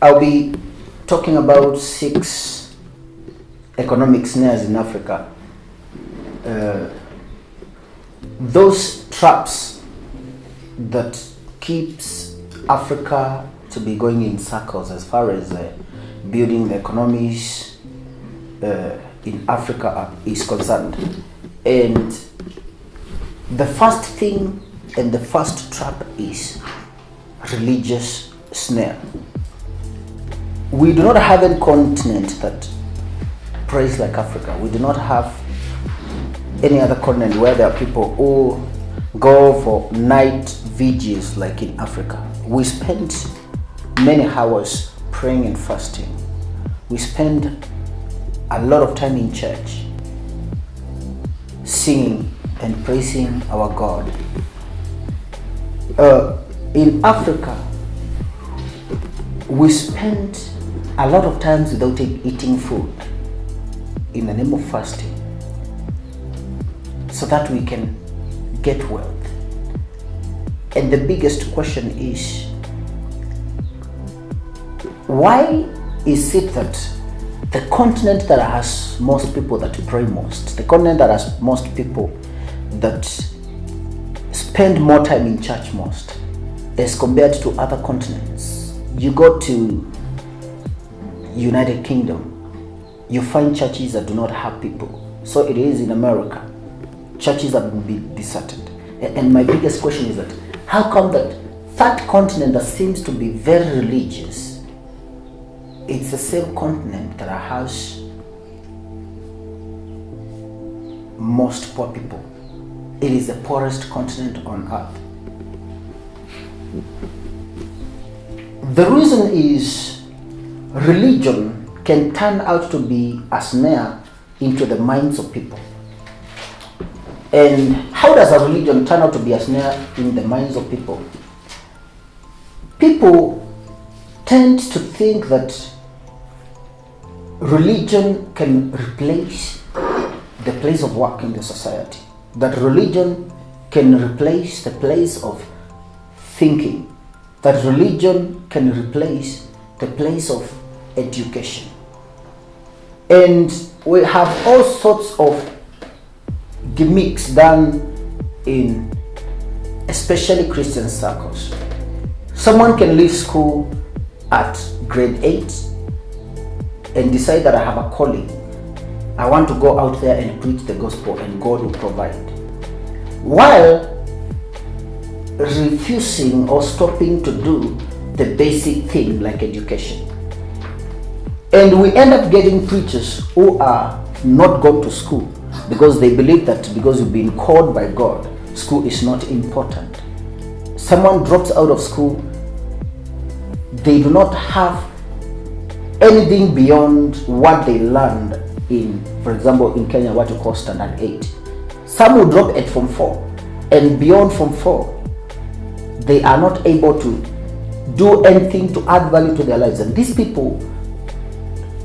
I'll be talking about 6 economic snares in Africa. Those traps that keeps Africa to be going in circles as far as building the economies in Africa is concerned. And the first thing and the first trap is religious snare. We do not have a continent that prays like Africa. We do not have any other continent where there are people who go for night vigils like in Africa. We spend many hours praying and fasting. We spend a lot of time in church singing and praising our God. In Africa, we spend a lot of times without eating food in the name of fasting so that we can get wealth. And the biggest question is, why is it that the continent that has most people that pray most, the continent that has most people that spend more time in church most, as compared to other continents? You go to United Kingdom, you find churches that do not have people. So it is in America. Churches have been deserted. And my biggest question is that, how come that continent that seems to be very religious, it's the same continent that has most poor people? It is the poorest continent on earth. The reason is religion can turn out to be a snare into the minds of people. And how does a religion turn out to be a snare in the minds of people? People tend to think that religion can replace the place of work in the society, that religion can replace the place of thinking, that religion can replace the place of education. And we have all sorts of gimmicks done in especially Christian circles. Someone can leave school at grade 8 and decide that I have a calling. I want to go out there and preach the gospel and God will provide, while refusing or stopping to do the basic thing like education. And we end up getting preachers who are not gone to school because they believe that because you've been called by God, school is not important. Someone drops out of school, they do not have anything beyond what they learned in, for example, in Kenya, what you call standard 8. Some will drop at Form 4, and beyond Form 4, they are not able to do anything to add value to their lives. And these people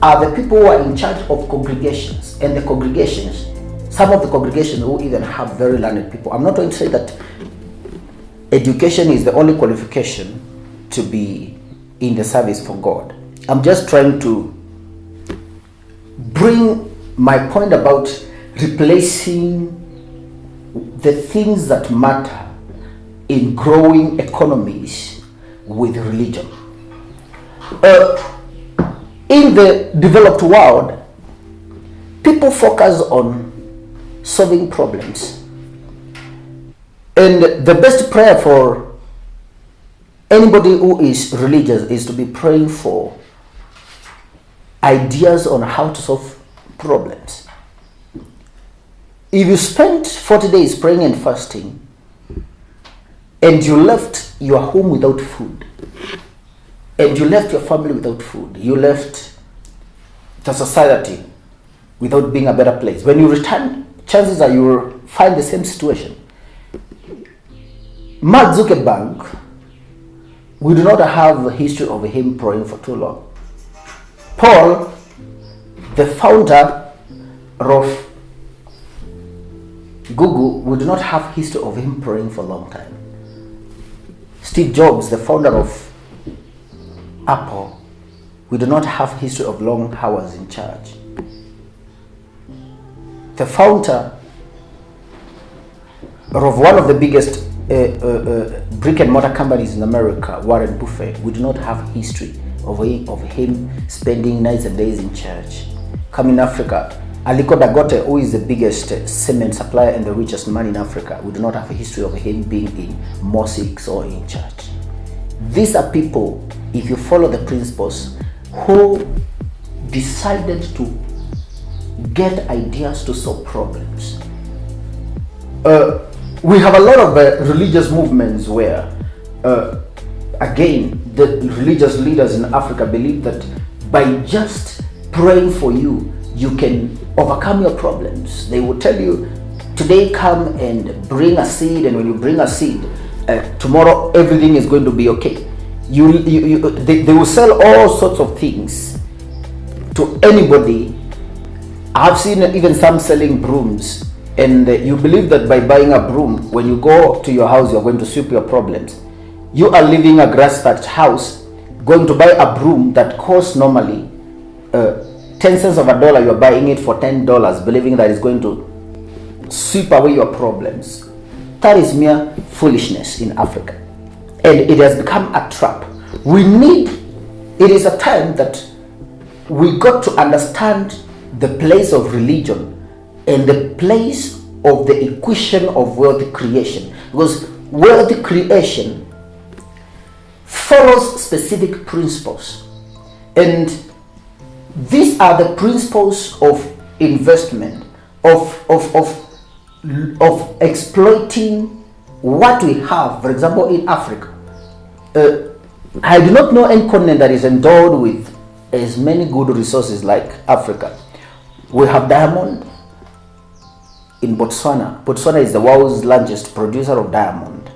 are the people who are in charge of congregations, and the congregations, some of the congregations who even have very learned people. I'm not going to say that education is the only qualification to be in the service for God. I'm just trying to bring my point about replacing the things that matter in growing economies with religion. In the developed world, people focus on solving problems. And the best prayer for anybody who is religious is to be praying for ideas on how to solve problems. If you spent 40 days praying and fasting, and you left your home without food, and you left your family without food, you left the society without being a better place, when you return, chances are you will find the same situation. Mark Zuckerberg, we do not have a history of him praying for too long. Paul, the founder of Google, we do not have history of him praying for a long time. Steve Jobs, the founder of Apple, we do not have history of long hours in church. The founder of one of the biggest brick and mortar companies in America, Warren Buffett, we do not have history of him spending nights and days in church. Come in Africa, Aliko Dangote, who is the biggest cement supplier and the richest man in Africa, we do not have a history of him being in mosques or in church. These are people, if you follow the principles, who decided to get ideas to solve problems. We have a lot of religious movements where, again, the religious leaders in Africa believe that by just praying for you, you can overcome your problems. They will tell you, today come and bring a seed, and when you bring a seed, tomorrow everything is going to be okay. They will sell all sorts of things to anybody. I've seen even some selling brooms, and you believe that by buying a broom, when you go to your house, you're going to sweep your problems. You are living a grass-thatched house, going to buy a broom that costs normally 10 cents of a dollar. You're buying it for $10, believing that it's going to sweep away your problems. That is mere foolishness in Africa, and it has become a trap. It is a time that we got to understand the place of religion and the place of the equation of wealth creation, because wealth creation follows specific principles, and these are the principles of investment, of exploiting what we have. For example, in Africa, I do not know any continent that is endowed with as many good resources like Africa. We have diamond in Botswana. Botswana is the world's largest producer of diamond.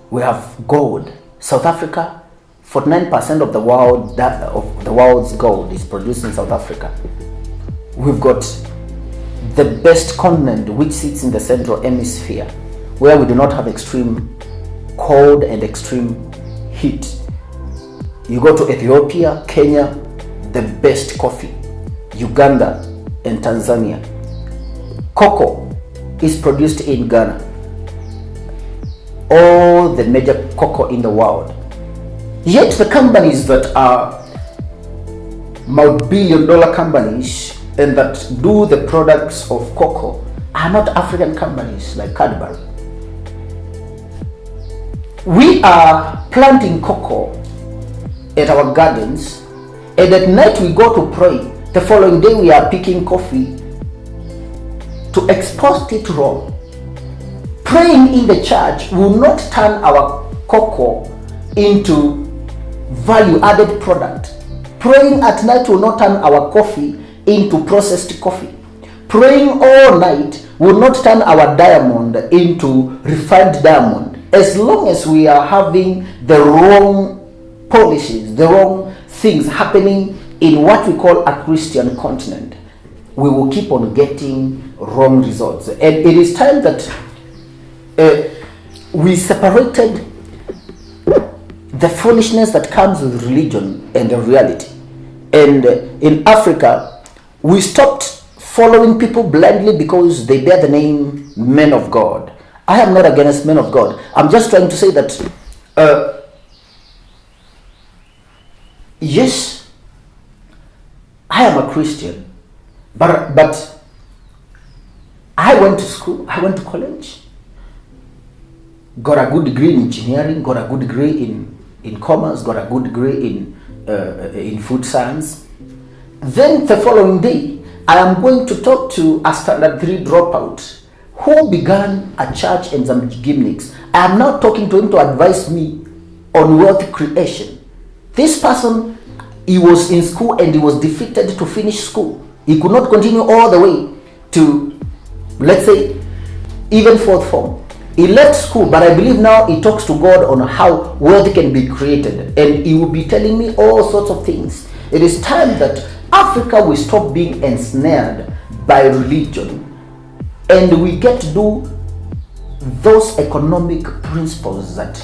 We have gold. South Africa, 49% of the world's gold is produced in South Africa. We've got the best continent, which sits in the central hemisphere, where we do not have extreme cold and extreme heat. You go to Ethiopia, Kenya, the best coffee. Uganda and Tanzania. Cocoa is produced in Ghana. All the major cocoa in the world. Yet the companies that are multi-billion-dollar companies and that do the products of cocoa are not African companies like Cadbury. We are planting cocoa at our gardens, and at night we go to pray. The following day we are picking coffee to export it raw. Praying in the church will not turn our cocoa into value-added product. Praying at night will not turn our coffee into processed coffee. Praying all night will not turn our diamond into refined diamond. As long as we are having the wrong policies, the wrong things happening in what we call a Christian continent, we will keep on getting wrong results. And it is time that we separated the foolishness that comes with religion and the reality. And in Africa, we stopped following people blindly because they bear the name men of God. I am not against men of God. I'm just trying to say that yes, I am a Christian, but I went to school, I went to college, got a good degree in engineering, got a good degree in commerce, got a good degree in food science. Then the following day, I am going to talk to a standard 3 dropout who began a church and some gymnastics. I am now talking to him to advise me on wealth creation. This person, he was in school and he was defeated to finish school. He could not continue all the way to, let's say, even 4th form. He left school, but I believe now he talks to God on how wealth can be created, and he will be telling me all sorts of things. It is time that Africa will stop being ensnared by religion, and we get to do those economic principles that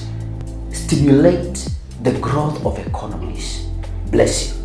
stimulate the growth of economies. Bless you.